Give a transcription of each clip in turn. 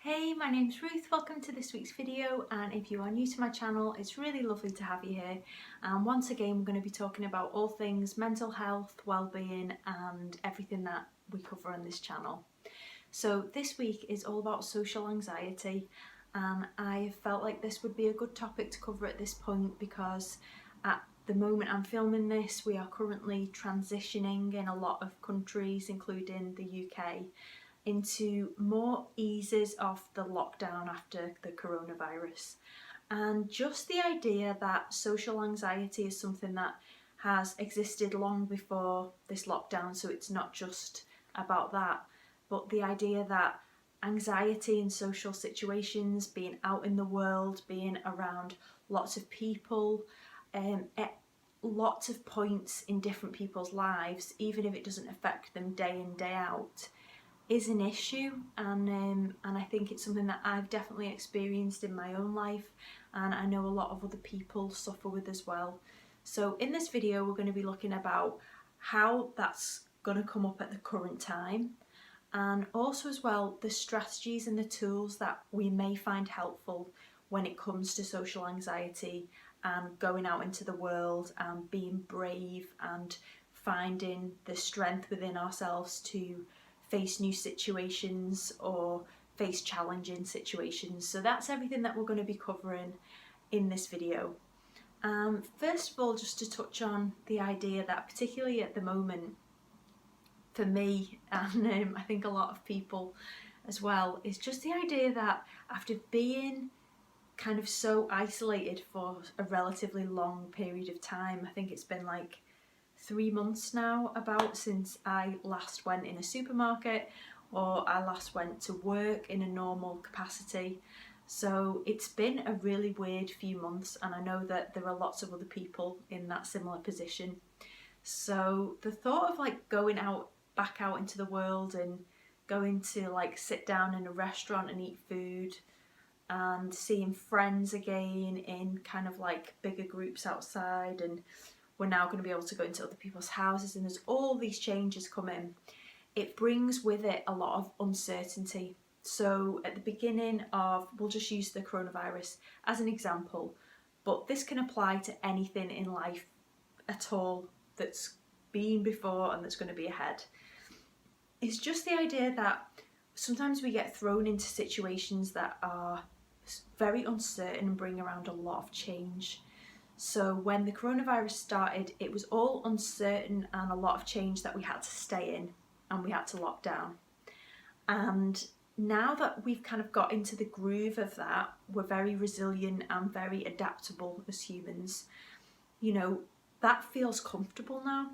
Hey, my name's Ruth, welcome to this week's video, and if you are new to my channel, it's really lovely to have you here. And once again, we're going to be talking about all things mental health, well-being and everything that we cover on this channel. So this week is all about social anxiety, and I felt like this would be a good topic to cover at this point because at the moment I'm filming this, we are currently transitioning in a lot of countries, including the UK, into more eases of the lockdown after the coronavirus. And just the idea that social anxiety is something that has existed long before this lockdown, so it's not just about that, but the idea that anxiety in social situations, being out in the world, being around lots of people, at lots of points in different people's lives, even if it doesn't affect them day in, day out, is an issue, and I think it's something that I've definitely experienced in my own life, and I know a lot of other people suffer with as well. So in this video we're going to be looking about how that's going to come up at the current time, and also as well the strategies and the tools that we may find helpful when it comes to social anxiety and going out into the world and being brave and finding the strength within ourselves to face new situations or face challenging situations. So that's everything that we're going to be covering in this video. First of all, just to touch on the idea that particularly at the moment, for me and I think a lot of people as well, is just the idea that after being kind of so isolated for a relatively long period of time, I think it's been like 3 months now about since I last went in a supermarket or I last went to work in a normal capacity. So it's been a really weird few months, and I know that there are lots of other people in that similar position. So the thought of like going out, back out into the world and going to like sit down in a restaurant and eat food and seeing friends again in kind of like bigger groups outside, and we're now going to be able to go into other people's houses, and there's all these changes coming. It brings with it a lot of uncertainty. So at the beginning of, we'll just use the coronavirus as an example, but this can apply to anything in life at all that's been before and that's going to be ahead. It's just the idea that sometimes we get thrown into situations that are very uncertain and bring around a lot of change. So when the coronavirus started, it was all uncertain and a lot of change that we had to stay in and we had to lock down. And now that we've kind of got into the groove of that, we're very resilient and very adaptable as humans. You know, that feels comfortable now.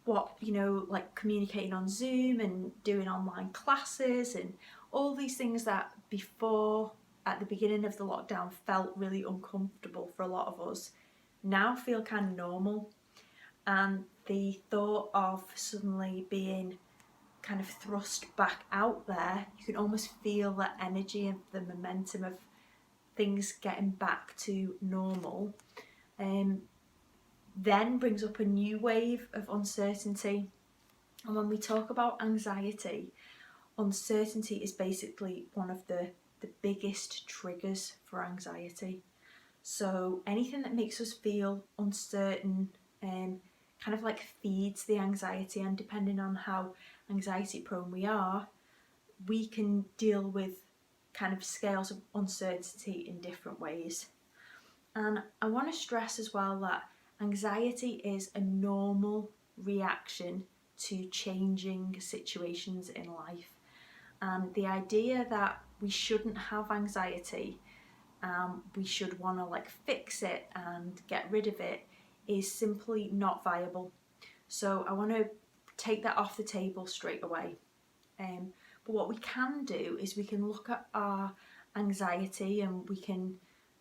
Like communicating on Zoom and doing online classes and all these things that before, at the beginning of the lockdown, felt really uncomfortable for a lot of us, now feel kind of normal. And the thought of suddenly being kind of thrust back out there, you can almost feel that energy and the momentum of things getting back to normal, then brings up a new wave of uncertainty. And when we talk about anxiety, uncertainty is basically one of the biggest triggers for anxiety. So anything that makes us feel uncertain kind of like feeds the anxiety, and depending on how anxiety prone we are, we can deal with kind of scales of uncertainty in different ways. And I want to stress as well that anxiety is a normal reaction to changing situations in life. And the idea that we shouldn't have anxiety, we should want to like fix it and get rid of it, is simply not viable. So I want to take that off the table straight away. But what we can do is we can look at our anxiety and we can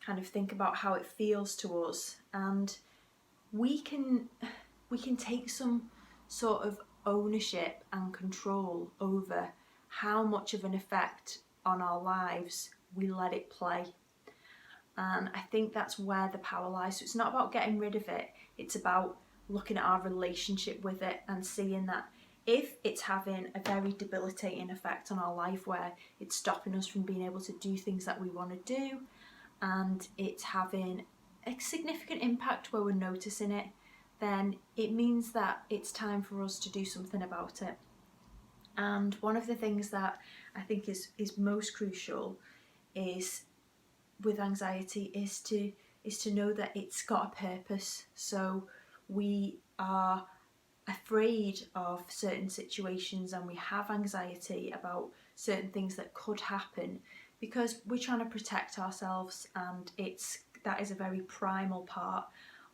kind of think about how it feels to us, and we can take some sort of ownership and control over how much of an effect on our lives we let it play. And I think that's where the power lies. So it's not about getting rid of it, it's about looking at our relationship with it and seeing that If it's having a very debilitating effect on our life, where it's stopping us from being able to do things that we want to do, and it's having a significant impact where we're noticing it, then it means that it's time for us to do something about it. And one of the things that I think is most crucial is with anxiety is to know that it's got a purpose. So we are afraid of certain situations and we have anxiety about certain things that could happen because we're trying to protect ourselves, and that is a very primal part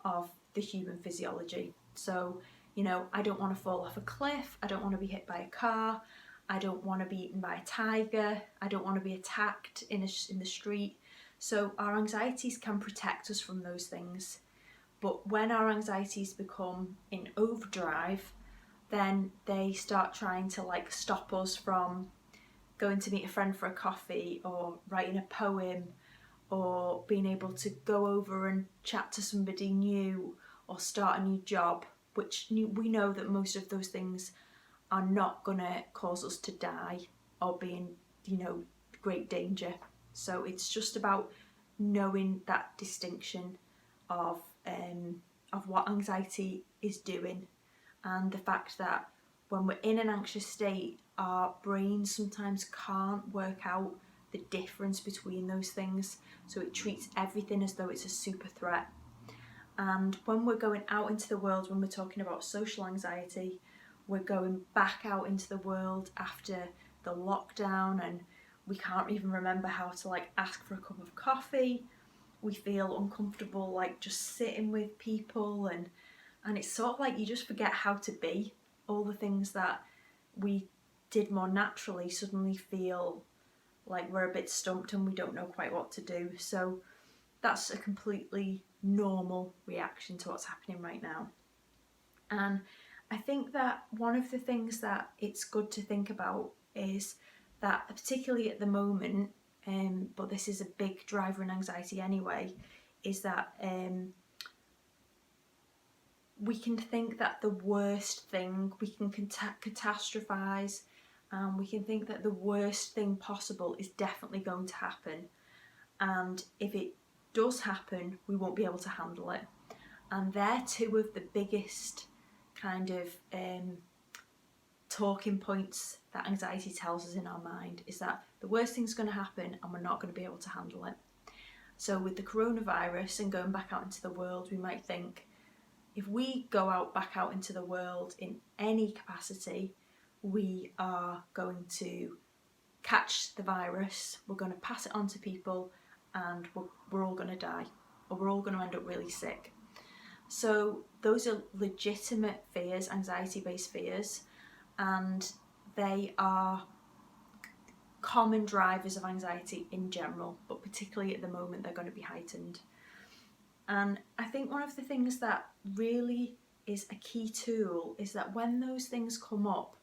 of the human physiology. So, you know, I don't want to fall off a cliff, I don't want to be hit by a car, I don't want to be eaten by a tiger, I don't want to be attacked in the street. So our anxieties can protect us from those things. But when our anxieties become in overdrive, then they start trying to like stop us from going to meet a friend for a coffee, or writing a poem, or being able to go over and chat to somebody new, or start a new job, which we know that most of those things are not going to cause us to die or be in, you know, great danger. So it's just about knowing that distinction of what anxiety is doing, and the fact that when we're in an anxious state, our brain sometimes can't work out the difference between those things, so it treats everything as though it's a super threat. And when we're going out into the world, when we're talking about social anxiety, we're going back out into the world after the lockdown, and we can't even remember how to like ask for a cup of coffee. We feel uncomfortable like just sitting with people, and it's sort of like you just forget how to be. All the things that we did more naturally suddenly feel like we're a bit stumped and we don't know quite what to do. So that's a completely normal reaction to what's happening right now. And I think that one of the things that it's good to think about is that, particularly at the moment, but this is a big driver in anxiety anyway, is that we can think that the worst thing, we can catastrophize, and we can think that the worst thing possible is definitely going to happen. And if it does happen, we won't be able to handle it. And they're two of the biggest kind of talking points that anxiety tells us in our mind, is that the worst thing's going to happen and we're not going to be able to handle it. So with the coronavirus and going back out into the world, we might think, if we go back out into the world in any capacity, we are going to catch the virus, we're going to pass it on to people, and we're all going to die, or we're all going to end up really sick. So those are legitimate fears, anxiety-based fears, and they are common drivers of anxiety in general, but particularly at the moment they're going to be heightened. And I think one of the things that really is a key tool is that when those things come up,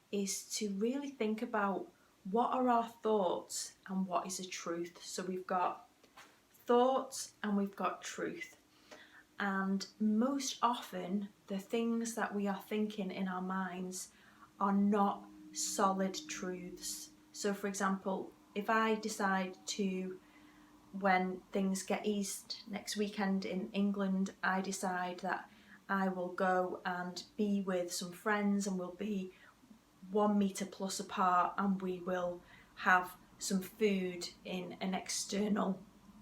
is to really think about what are our thoughts and what is a truth. So we've got thoughts and we've got truth. And most often the things that we are thinking in our minds are not solid truths. So for example, if I decide to, when things get eased next weekend in England, I decide that I will go and be with some friends, and we'll be 1 metre plus apart, and we will have some food in an external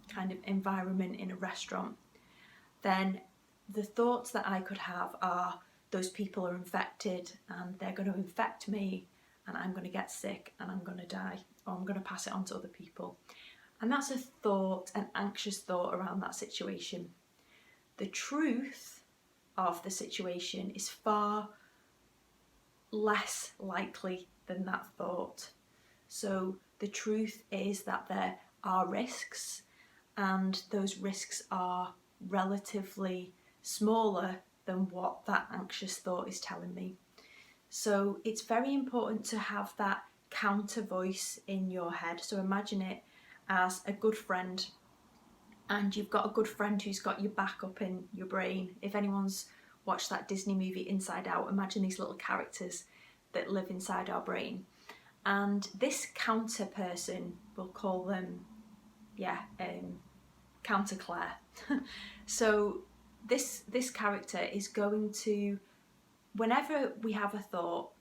kind of environment in a restaurant, then the thoughts that I could have are, those people are infected and they're going to infect me, and I'm going to get sick and I'm going to die, or I'm going to pass it on to other people. And that's a thought, an anxious thought around that situation. The truth of the situation is far less likely than that thought. So the truth is that there are risks, and those risks are relatively smaller than what that anxious thought is telling me. So it's very important to have that counter voice in your head. So imagine it as a good friend, and you've got a good friend who's got your back up in your brain. If anyone's watched that Disney movie Inside Out, imagine these little characters. that live inside our brain. And this counter person, we'll call them, counter Claire. So this character is going to, whenever we have a thought,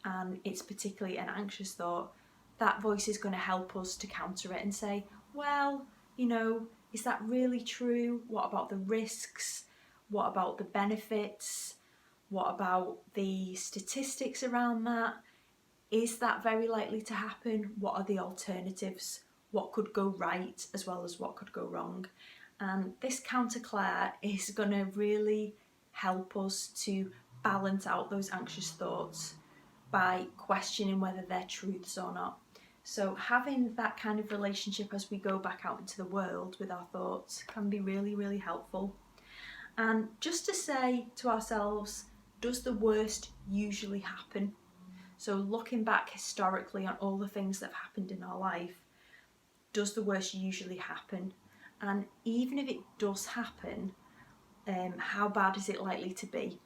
and it's particularly an anxious thought, that voice is going to help us to counter it and say, well, you know, is that really true? What about the risks? What about the benefits? What about the statistics around that? Is that very likely to happen? What are the alternatives? What could go right as well as what could go wrong? And this counter Claire is going to really help us to balance out those anxious thoughts by questioning whether they're truths or not. So having that kind of relationship as we go back out into the world with our thoughts can be really, really helpful. And just to say to ourselves, does the worst usually happen? So looking back historically on all the things that have happened in our life, does the worst usually happen? And even if it does happen, how bad is it likely to be?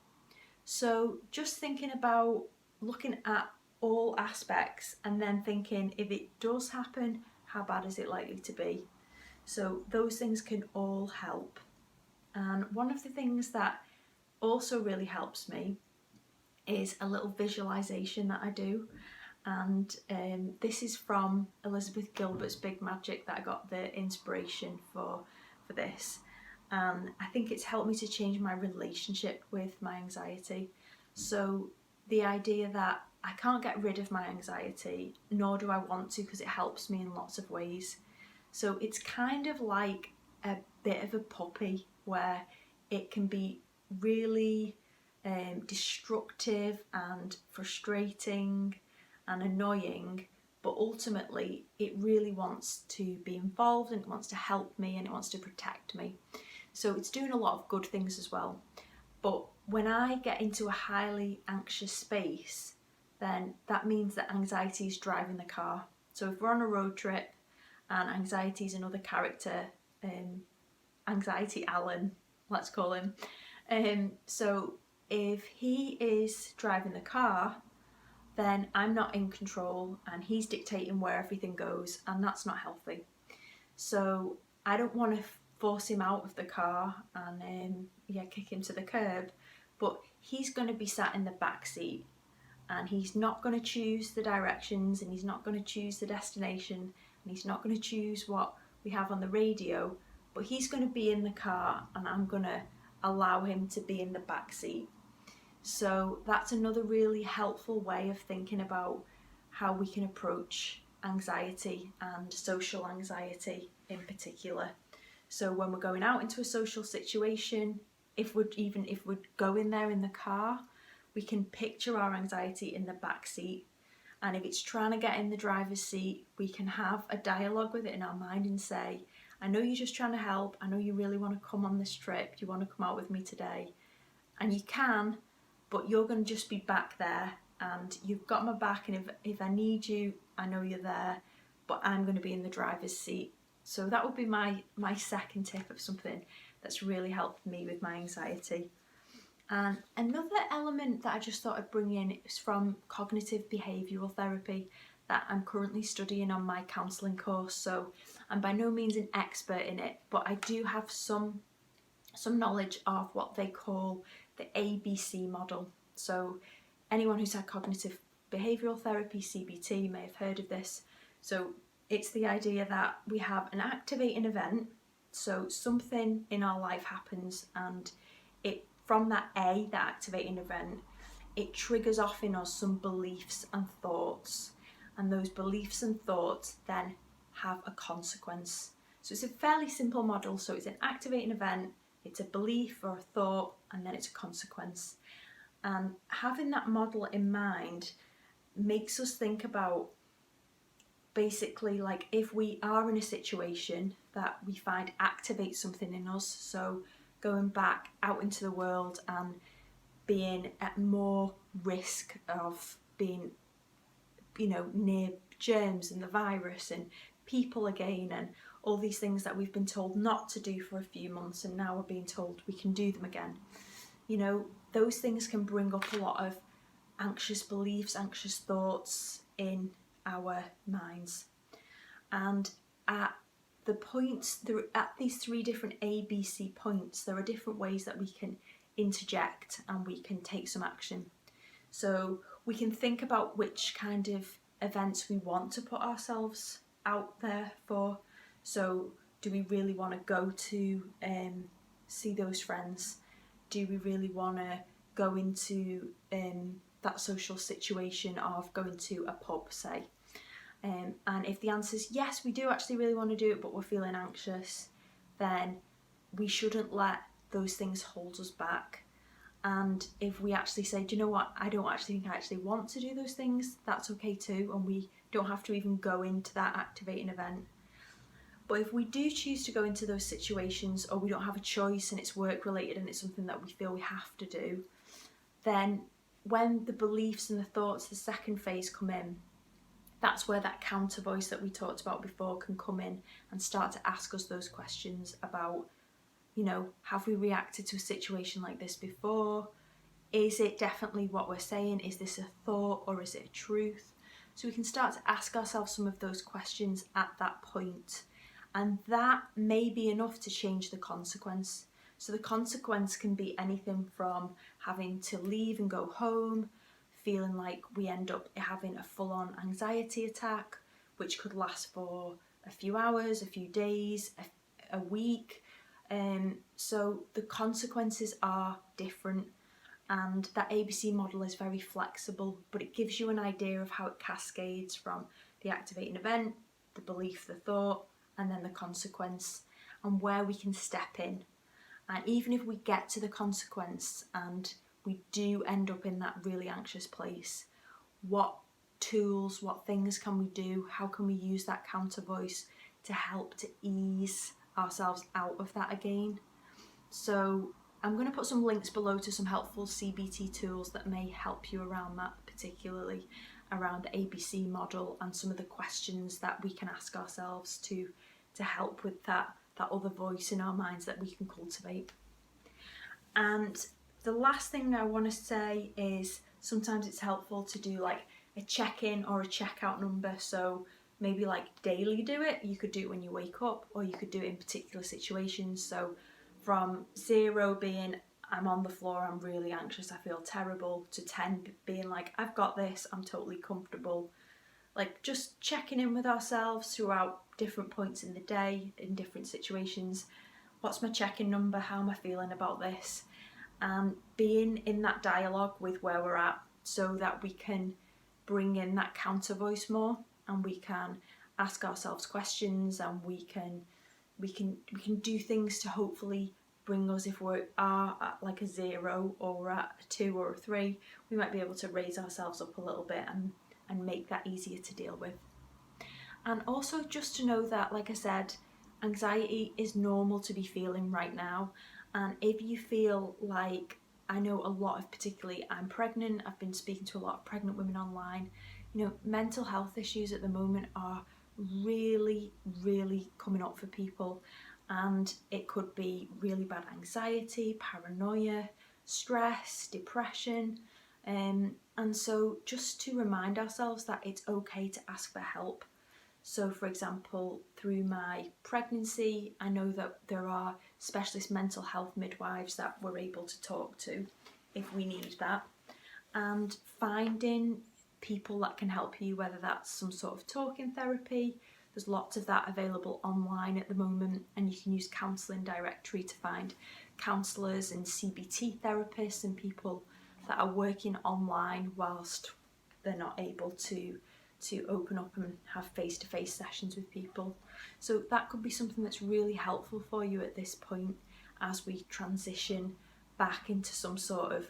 So just thinking about looking at all aspects and then thinking, if it does happen, how bad is it likely to be? So those things can all help. And one of the things that also really helps me is a little visualisation that I do. And this is from Elizabeth Gilbert's Big Magic that I got the inspiration for this. And I think it's helped me to change my relationship with my anxiety. So the idea that I can't get rid of my anxiety, nor do I want to, because it helps me in lots of ways. So it's kind of like a bit of a puppy where it can be really destructive and frustrating and annoying, but ultimately it really wants to be involved and it wants to help me and it wants to protect me. So it's doing a lot of good things as well. But when I get into a highly anxious space, then that means that anxiety is driving the car. So if we're on a road trip and anxiety is another character, Anxiety Alan, let's call him. So if he is driving the car, then I'm not in control and he's dictating where everything goes, and that's not healthy. So I don't want to force him out of the car and kick him to the curb, but he's going to be sat in the back seat and he's not going to choose the directions and he's not going to choose the destination and he's not going to choose what we have on the radio, but he's going to be in the car and I'm going to allow him to be in the back seat. So that's another really helpful way of thinking about how we can approach anxiety and social anxiety in particular. So when we're going out into a social situation, if we're going there in the car, we can picture our anxiety in the back seat. And if it's trying to get in the driver's seat, we can have a dialogue with it in our mind and say, I know you're just trying to help. I know you really want to come on this trip. You want to come out with me today. And you can, but you're going to just be back there and you've got my back, and if I need you, I know you're there, but I'm going to be in the driver's seat. So that would be my second tip of something that's really helped me with my anxiety. And another element that I just thought I'd bring in is from cognitive behavioural therapy that I'm currently studying on my counselling course. So I'm by no means an expert in it, but I do have some knowledge of what they call the ABC model. So anyone who's had cognitive behavioural therapy, CBT, may have heard of this. So it's the idea that we have an activating event, so something in our life happens, and from that activating event, it triggers off in us some beliefs and thoughts, and those beliefs and thoughts then have a consequence. So it's a fairly simple model. So it's an activating event, it's a belief or a thought, and then it's a consequence. And having that model in mind makes us think about basically, like, if we are in a situation that we find activates something in us, so going back out into the world and being at more risk of being, near germs and the virus and people again, and all these things that we've been told not to do for a few months, and now we're being told we can do them again. Those things can bring up a lot of anxious beliefs, anxious thoughts in our minds. And at the points, at these 3 different ABC points, there are different ways that we can interject and we can take some action. So we can think about which kind of events we want to put ourselves out there for. So do we really want to go to see those friends? Do we really want to go into that social situation of going to a pub, say? And if the answer is yes, we do actually really want to do it, but we're feeling anxious, then we shouldn't let those things hold us back. And if we actually say, do you know what, I don't actually think I actually want to do those things, that's okay too, and we don't have to even go into that activating event. But if we do choose to go into those situations, or we don't have a choice and it's work related and it's something that we feel we have to do, then when the beliefs and the thoughts, the second phase, come in, that's where that counter voice that we talked about before can come in and start to ask us those questions about, you know, have we reacted to a situation like this before? Is it definitely what we're saying? Is this a thought or is it a truth? So we can start to ask ourselves some of those questions at that point. And that may be enough to change the consequence. So the consequence can be anything from having to leave and go home, feeling like we end up having a full-on anxiety attack, which could last for a few hours, a few days, a week. So the consequences are different, and that ABC model is very flexible, but it gives you an idea of how it cascades from the activating event, the belief, the thought, and then the consequence, and where we can step in. And even if we get to the consequence and we do end up in that really anxious place, what tools, what things can we do? How can we use that counter voice to help to ease ourselves out of that again? So I'm going to put some links below to some helpful CBT tools that may help you around that, particularly around the ABC model and some of the questions that we can ask ourselves to help with that other voice in our minds that we can cultivate. And the last thing I want to say is sometimes it's helpful to do like a check-in or a check-out number. So maybe like daily do it. You could do it when you wake up, or you could do it in particular situations. So from 0 being I'm on the floor, I'm really anxious, I feel terrible, to 10 being like I've got this, I'm totally comfortable. Like just checking in with ourselves throughout different points in the day, in different situations. What's my check-in number? How am I feeling about this? And being in that dialogue with where we're at, so that we can bring in that counter voice more, and we can ask ourselves questions, and we can do things to hopefully bring us, if we are at like a 0 or we're at a 2 or a 3, we might be able to raise ourselves up a little bit and make that easier to deal with. And also just to know that, like I said, anxiety is normal to be feeling right now. And if you feel like, I know a lot of, particularly I'm pregnant, I've been speaking to a lot of pregnant women online, you know, mental health issues at the moment are really, really coming up for people. And it could be really bad anxiety, paranoia, stress, depression. And so just to remind ourselves that it's okay to ask for help. So for example, through my pregnancy, I know that there are specialist mental health midwives that we're able to talk to if we need that. And finding people that can help you, whether that's some sort of talking therapy, there's lots of that available online at the moment, and you can use counselling directory to find counsellors and CBT therapists and people that are working online whilst they're not able to open up and have face-to-face sessions with people. So that could be something that's really helpful for you at this point as we transition back into some sort of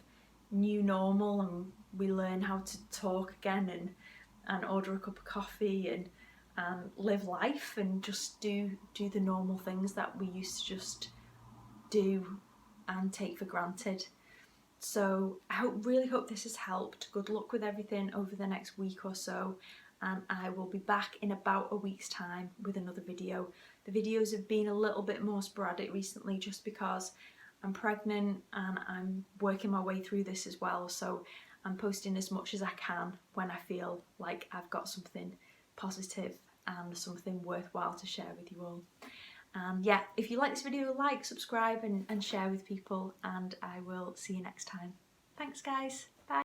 new normal, and we learn how to talk again and order a cup of coffee and live life and just do the normal things that we used to just do and take for granted. So I really hope this has helped. Good luck with everything over the next week or so, and I will be back in about a week's time with another video. The videos have been a little bit more sporadic recently just because I'm pregnant and I'm working my way through this as well, so and posting as much as I can when I feel like I've got something positive and something worthwhile to share with you all. And yeah, if you like this video, like, subscribe and share with people, and I will see you next time. Thanks guys, bye.